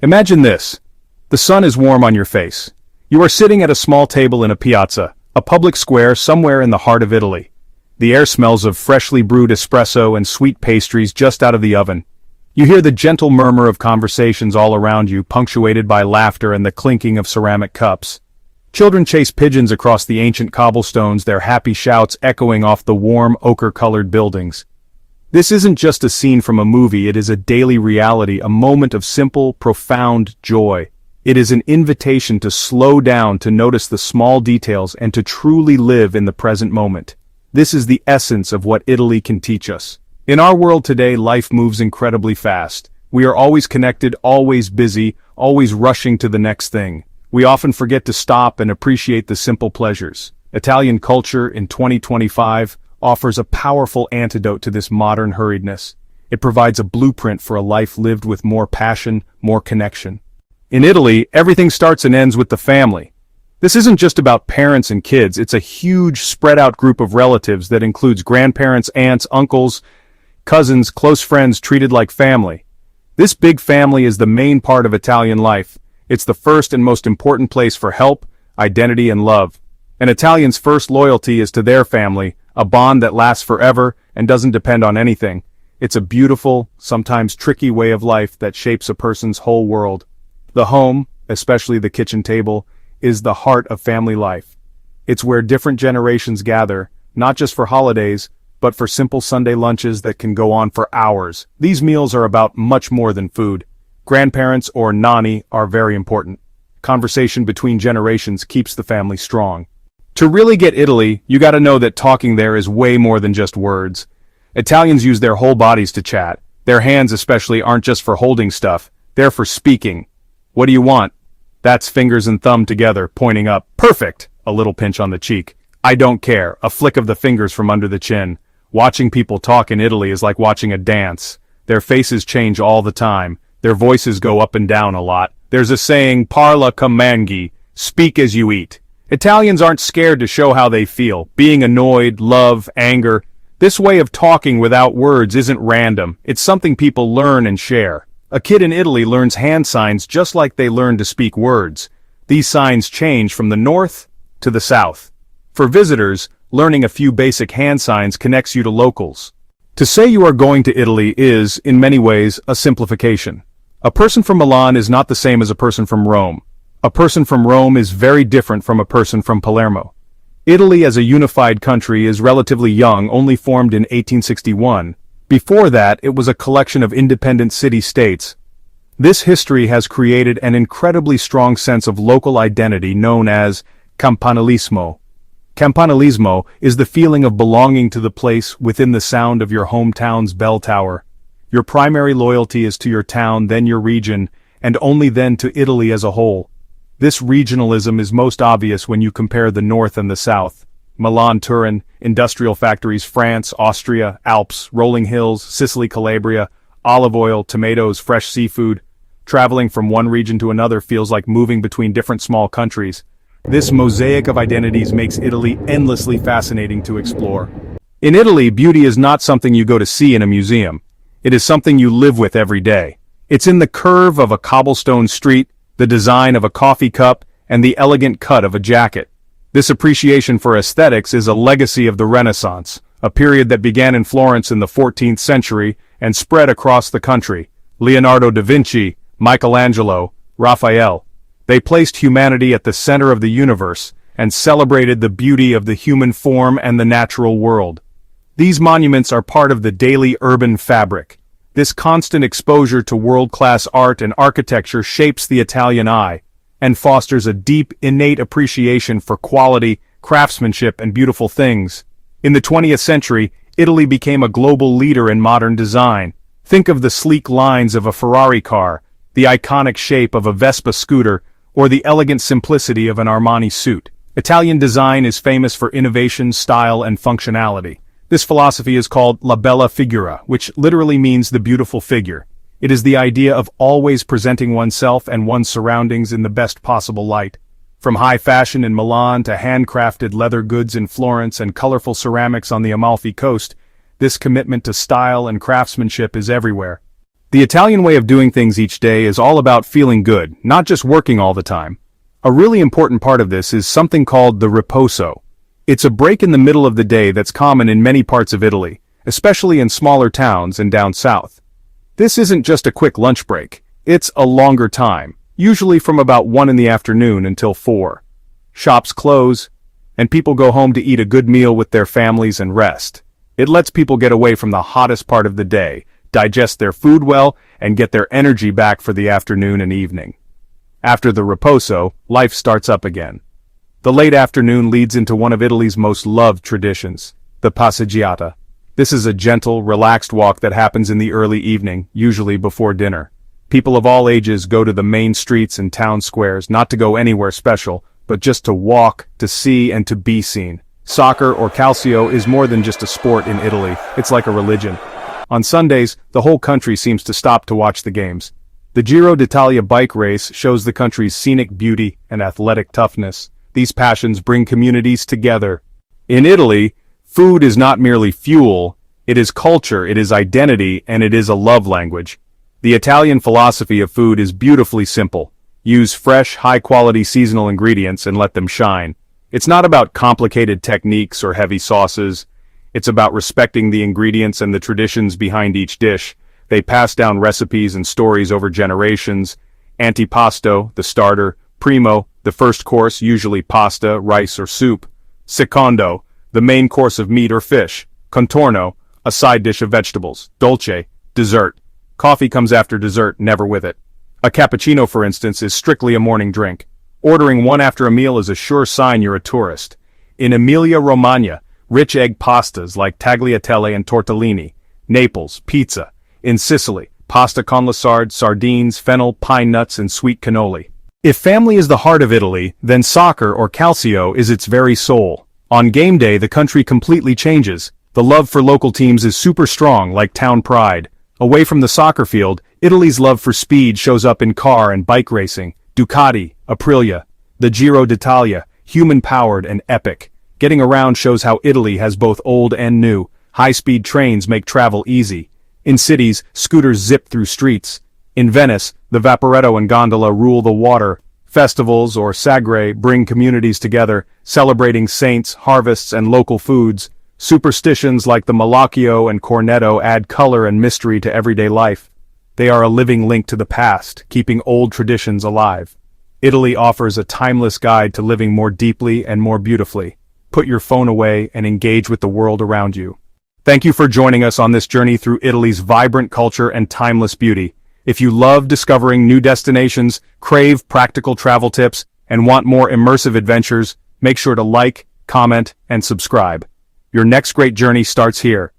Imagine this. The sun is warm on your face. You are sitting at a small table in a piazza, a public square somewhere in the heart of Italy. The air smells of freshly brewed espresso and sweet pastries just out of the oven. You hear the gentle murmur of conversations all around you, punctuated by laughter and the clinking of ceramic cups. Children chase pigeons across the ancient cobblestones, their happy shouts echoing off the warm, ochre-colored buildings. This isn't just a scene from a movie, it is a daily reality, a moment of simple, profound joy. It is an invitation to slow down, to notice the small details, and to truly live in the present moment. This is the essence of what Italy can teach us. In our world today, life moves incredibly fast. We are always connected, always busy, always rushing to the next thing. We often forget to stop and appreciate the simple pleasures. Italian culture in 2025 offers a powerful antidote to this modern hurriedness. It provides a blueprint for a life lived with more passion, more connection. In Italy, everything starts and ends with the family. This isn't just about parents and kids, it's a huge, spread-out group of relatives that includes grandparents, aunts, uncles, cousins, close friends treated like family. This big family is the main part of Italian life. It's the first and most important place for help, identity, and love. An Italian's first loyalty is to their family, a bond that lasts forever and doesn't depend on anything. It's a beautiful, sometimes tricky way of life that shapes a person's whole world. The home, especially the kitchen table, is the heart of family life. It's where different generations gather, not just for holidays, but for simple Sunday lunches that can go on for hours. These meals are about much more than food. Grandparents or nani are very important. Conversation between generations keeps the family strong. To really get Italy, you gotta know that talking there is way more than just words. Italians use their whole bodies to chat. Their hands especially aren't just for holding stuff, they're for speaking. What do you want? That's fingers and thumb together, pointing up. Perfect! A little pinch on the cheek. I don't care, a flick of the fingers from under the chin. Watching people talk in Italy is like watching a dance. Their faces change all the time. Their voices go up and down a lot. There's a saying, parla come mangi, speak as you eat. Italians aren't scared to show how they feel, being annoyed, love, anger. This way of talking without words isn't random, it's something people learn and share. A kid in Italy learns hand signs just like they learn to speak words. These signs change from the north to the south. For visitors, learning a few basic hand signs connects you to locals. To say you are going to Italy is, in many ways, a simplification. A person from Milan is not the same as a person from Rome. A person from Rome is very different from a person from Palermo. Italy as a unified country is relatively young, only formed in 1861. Before that, it was a collection of independent city-states. This history has created an incredibly strong sense of local identity known as campanilismo. Campanilismo is the feeling of belonging to the place within the sound of your hometown's bell tower. Your primary loyalty is to your town, then your region, and only then to Italy as a whole. This regionalism is most obvious when you compare the north and the south. Milan, Turin, industrial factories, France, Austria, Alps, rolling hills, Sicily, Calabria, olive oil, tomatoes, fresh seafood. Traveling from one region to another feels like moving between different small countries. This mosaic of identities makes Italy endlessly fascinating to explore. In Italy, beauty is not something you go to see in a museum. It is something you live with every day. It's in the curve of a cobblestone street, the design of a coffee cup, and the elegant cut of a jacket. This appreciation for aesthetics is a legacy of the Renaissance, a period that began in Florence in the 14th century and spread across the country. Leonardo da Vinci, Michelangelo, Raphael. They placed humanity at the center of the universe and celebrated the beauty of the human form and the natural world. These monuments are part of the daily urban fabric. This constant exposure to world-class art and architecture shapes the Italian eye and fosters a deep, innate appreciation for quality, craftsmanship, and beautiful things. In the 20th century, Italy became a global leader in modern design. Think of the sleek lines of a Ferrari car, the iconic shape of a Vespa scooter, or the elegant simplicity of an Armani suit. Italian design is famous for innovation, style, and functionality. This philosophy is called la bella figura, which literally means the beautiful figure. It is the idea of always presenting oneself and one's surroundings in the best possible light. From high fashion in Milan to handcrafted leather goods in Florence and colorful ceramics on the Amalfi Coast, this commitment to style and craftsmanship is everywhere. The Italian way of doing things each day is all about feeling good, not just working all the time. A really important part of this is something called the riposo. It's a break in the middle of the day that's common in many parts of Italy, especially in smaller towns and down south. This isn't just a quick lunch break, it's a longer time, usually from about 1 in the afternoon until 4. Shops close, and people go home to eat a good meal with their families and rest. It lets people get away from the hottest part of the day, digest their food well, and get their energy back for the afternoon and evening. After the riposo, life starts up again. The late afternoon leads into one of Italy's most loved traditions, the passeggiata. This is a gentle, relaxed walk that happens in the early evening, usually before dinner. People of all ages go to the main streets and town squares, not to go anywhere special, but just to walk, to see, and to be seen. Soccer or calcio is more than just a sport in Italy, it's like a religion. On Sundays, the whole country seems to stop to watch the games. The Giro d'Italia bike race shows the country's scenic beauty and athletic toughness. These passions bring communities together. In Italy, food is not merely fuel, it is culture, it is identity, and it is a love language. The Italian philosophy of food is beautifully simple. Use fresh, high-quality seasonal ingredients and let them shine. It's not about complicated techniques or heavy sauces. It's about respecting the ingredients and the traditions behind each dish. They pass down recipes and stories over generations. Antipasto, the starter. Primo, the first course, usually pasta, rice, or soup. Secondo, the main course of meat or fish. Contorno, a side dish of vegetables. Dolce, dessert. Coffee comes after dessert, never with it. A cappuccino, for instance, is strictly a morning drink. Ordering one after a meal is a sure sign you're a tourist. In Emilia-Romagna, rich egg pastas like tagliatelle and tortellini. Naples, pizza. In Sicily, pasta con lessard, sardines, fennel, pine nuts, and sweet cannoli. If family is the heart of Italy, then soccer or calcio is its very soul. On game day, the country completely changes. The love for local teams is super strong, like town pride. Away from the soccer field, Italy's love for speed shows up in car and bike racing. Ducati, Aprilia. The Giro d'Italia, human-powered and epic. Getting around shows how Italy has both old and new. High-speed trains make travel easy. In cities, scooters zip through streets. In Venice, the Vaporetto and gondola rule the water. Festivals, or sagre, bring communities together, celebrating saints, harvests, and local foods. Superstitions like the Malocchio and Cornetto add color and mystery to everyday life. They are a living link to the past, keeping old traditions alive. Italy offers a timeless guide to living more deeply and more beautifully. Put your phone away and engage with the world around you. Thank you for joining us on this journey through Italy's vibrant culture and timeless beauty. If you love discovering new destinations, crave practical travel tips, and want more immersive adventures, make sure to like, comment, and subscribe. Your next great journey starts here.